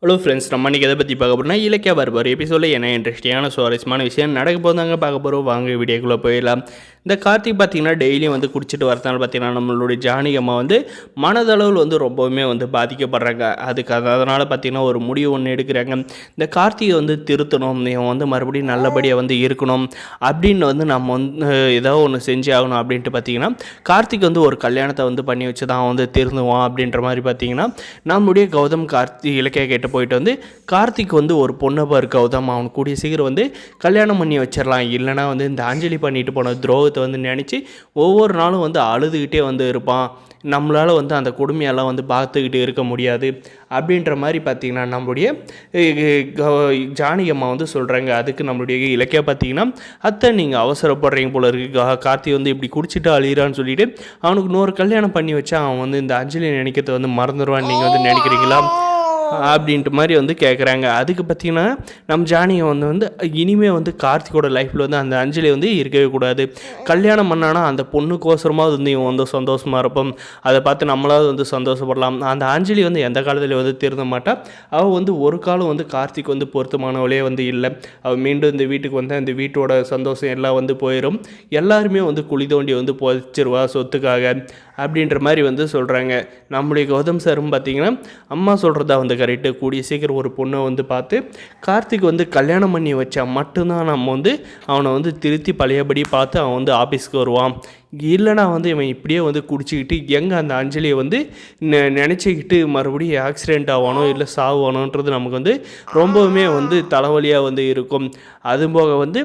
Hello friends, நம்ம இன்றைக்கி எதை பற்றி பார்க்க போகிறோம்னா இலக்கிய வரப்போகிற எபிசோடில் என்ன இன்ட்ரெஸ்டிங்கான சுவாரஸ்யமான விஷயம் நடக்க போதாங்க பார்க்க போகிறோம். வாங்க வீடியோக்குள்ளே போயிடலாம். இந்த கார்த்திக் பார்த்திங்கன்னா டெய்லியும் வந்து குடிச்சிட்டு வரதுனால பார்த்திங்கன்னா நம்மளுடைய ஜானகி அம்மா வந்து மனதளவில் வந்து ரொம்பவுமே வந்து பாதிக்கப்படுறாங்க. அதனால் பார்த்திங்கன்னா ஒரு முடிவு ஒன்று எடுக்கிறாங்க. இந்த கார்த்திகை வந்து திருத்தணும், இவன் வந்து மறுபடியும் நல்லபடியாக வந்து இருக்கணும் அப்படின்னு வந்து நம்ம வந்து ஏதோ ஒன்று செஞ்சு ஆகணும் அப்படின்ட்டு பார்த்திங்கன்னா கார்த்திக் வந்து ஒரு கல்யாணத்தை வந்து பண்ணி வச்சு தான் வந்து திருந்துவான் அப்படின்ற மாதிரி பார்த்திங்கன்னா நம்முடைய கௌதம் கார்த்திக் இலக்கிய கேட்டு போயிட்டு வந்து கார்த்திக் வந்து ஒரு பொண்ணை பாரு கௌதம், அவன் கூடிய சீக்கிரம் வந்து கல்யாணம் பண்ணி வச்சிடலாம், இல்லைனா வந்து இந்த அஞ்சலி பண்ணிட்டு போன துரோகத்தை வந்து நினச்சி ஒவ்வொரு நாளும் வந்து அழுதுகிட்டே வந்து இருப்பான், நம்மளால் வந்து அந்த கொடுமையெல்லாம் வந்து பார்த்துக்கிட்டு இருக்க முடியாது அப்படின்ற மாதிரி பார்த்திங்கன்னா நம்மளுடைய ஜானகி அம்மா வந்து சொல்கிறாங்க. அதுக்கு நம்மளுடைய இலக்கிய பார்த்திங்கன்னா அத்தை நீங்கள் அவசரப்படுறீங்க போல இருக்குது, கார்த்தி வந்து இப்படி குடிச்சிட்டு அழிகிறான்னு சொல்லிவிட்டு அவனுக்கு இன்னொரு கல்யாணம் பண்ணி வச்சா அவன் வந்து இந்த அஞ்சலி நினைக்கிறத வந்து மறந்துடுவான்னு நீங்கள் வந்து நினைக்கிறீங்களா அப்படின்ட்டு மாதிரி வந்து கேட்குறாங்க. அதுக்கு பார்த்திங்கன்னா நம்ம ஜானியை வந்து இனிமேல் வந்து கார்த்திகோட லைஃப்பில் வந்து அந்த அஞ்சலி வந்து இருக்கவே கூடாது, கல்யாணம் பண்ணானா அந்த பொண்ணுக்கோசரமாவது வந்து இவன் வந்து சந்தோஷமாக இருப்போம், அதை பார்த்து நம்மளாவது வந்து சந்தோஷப்படலாம். அந்த அஞ்சலி வந்து எந்த காலத்தில் வந்து திருந்த மாட்டா, அவள் வந்து ஒரு காலம் வந்து கார்த்திக் வந்து பொருத்தமானவளே வந்து இல்லை, அவள் மீண்டும் இந்த வீட்டுக்கு வந்து அந்த வீட்டோட சந்தோஷம் எல்லாம் வந்து போயிடும், எல்லாருமே வந்து குழி தோண்டி வந்து புதைச்சிருவா சொத்துக்காக அப்படின்ற மாதிரி வந்து சொல்கிறாங்க. நம்முடைய கௌதம் சாரும் பார்த்திங்கன்னா அம்மா சொல்கிறதா வந்து கரெக்டு, கூடிய சீக்கிரம் ஒரு பொண்ணை வந்து பார்த்து கார்த்திக் வந்து கல்யாணம் பண்ணி வச்சா மட்டும்தான் நம்ம வந்து அவனை வந்து திருத்தி பழையபடி பார்த்து அவன் வந்து ஆஃபீஸ்க்கு வருவான், இல்லைனா வந்து இவன் இப்படியே வந்து குடிச்சிக்கிட்டு எங்கே அந்த அஞ்சலியை வந்து நினச்சிக்கிட்டு மறுபடியும் ஆக்சிடெண்ட் ஆவானோ இல்லை சாவானோன்றது நமக்கு வந்து ரொம்பவுமே வந்து தலைவலியாக வந்து இருக்கும். அதுபோக வந்து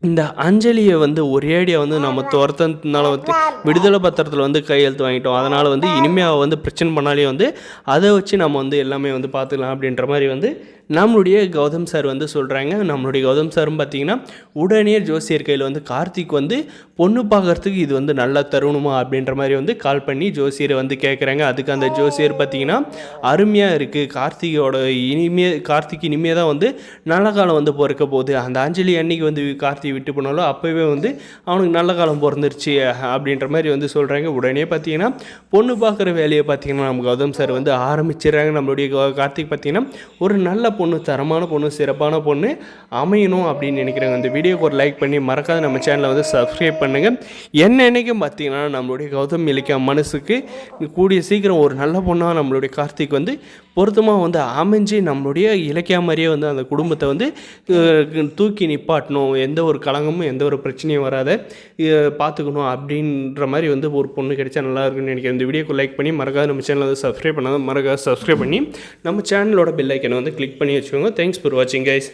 இந்த அஞ்சலியை வந்து ஒரேடியாக வந்து நம்ம துரத்தினால வந்து விடுதலை பத்திரத்தில் வந்து கையெழுத்து வாங்கிட்டோம், அதனால் வந்து இனிமேல் அவள் வந்து பிரச்சனை பண்ணாலே வந்து அதை வச்சு நம்ம வந்து எல்லாமே வந்து பார்த்துக்கலாம் அப்படின்ற மாதிரி வந்து நம்மளுடைய கௌதம் சார் வந்து சொல்கிறாங்க. நம்மளுடைய கௌதம் சாரும் பார்த்திங்கன்னா உடனே ஜோசியர் கையில் வந்து கார்த்திக் வந்து பொண்ணு பார்க்குறதுக்கு இது வந்து நல்லா தருணுமா அப்படின்ற மாதிரி வந்து கால் பண்ணி ஜோசியரை வந்து கேட்குறாங்க. அதுக்கு அந்த ஜோசியர் பார்த்திங்கன்னா அருமையாக இருக்குது, கார்த்திக் இனிமே தான் வந்து நல்ல காலம் வந்து பிறக்க போகுது, அந்த அஞ்சலி அன்னைக்கு வந்து கார்த்திக் விட்டு போனாலும் அப்போவே வந்து அவனுக்கு நல்ல காலம் பிறந்துருச்சு அப்படின்ற மாதிரி வந்து சொல்கிறாங்க. உடனே பார்த்திங்கன்னா பொண்ணு பார்க்குற வேலையை பார்த்திங்கன்னா நம்ம கௌதம் சார் வந்து ஆரம்பிச்சிடுறாங்க. நம்மளுடைய கார்த்திக் பார்த்திங்கன்னா ஒரு நல்ல பொண்ணு, தரமான பொண்ணு, சிறப்பான பொண்ணு அமையணும் அப்படின்னு நினைக்கிறேங்க. இந்த வீடியோக்கு ஒரு லைக் பண்ணி மறக்காத நம்ம சேனலை வந்து சப்ஸ்கிரைப் பண்ணுங்கள். என்னைக்கும் பார்த்தீங்கன்னா நம்மளுடைய கௌதம் இலக்கிய மனசுக்கு கூடிய சீக்கிரம் ஒரு நல்ல பொண்ணாக நம்மளுடைய கார்த்திக் வந்து பொருத்தமாக வந்து அமைஞ்சு நம்மளுடைய இலக்கிய மாதிரியே வந்து அந்த குடும்பத்தை வந்து தூக்கி நிப்பாட்டணும், எந்த ஒரு களங்கமும் எந்த ஒரு பிரச்சனையும் வராத பார்த்துக்கணும் அப்படின்ற மாதிரி வந்து ஒரு பொண்ணு கிடைச்சா நல்லா இருக்குன்னு நினைக்கிறேன். இந்த வீடியோக்கு லைக் பண்ணி மறக்காத நம்ம சேனலை வந்து சப்ஸ்கிரைப் பண்ணாத மறக்காத சப்ஸ்கிரைப் பண்ணி நம்ம சேனலோட பெல் ஐக்கனை வந்து கிளிக் பண்ணி வச்சுக்கோங்க. தேங்க்ஸ் ஃபார் வாட்சிங் கைஸ்.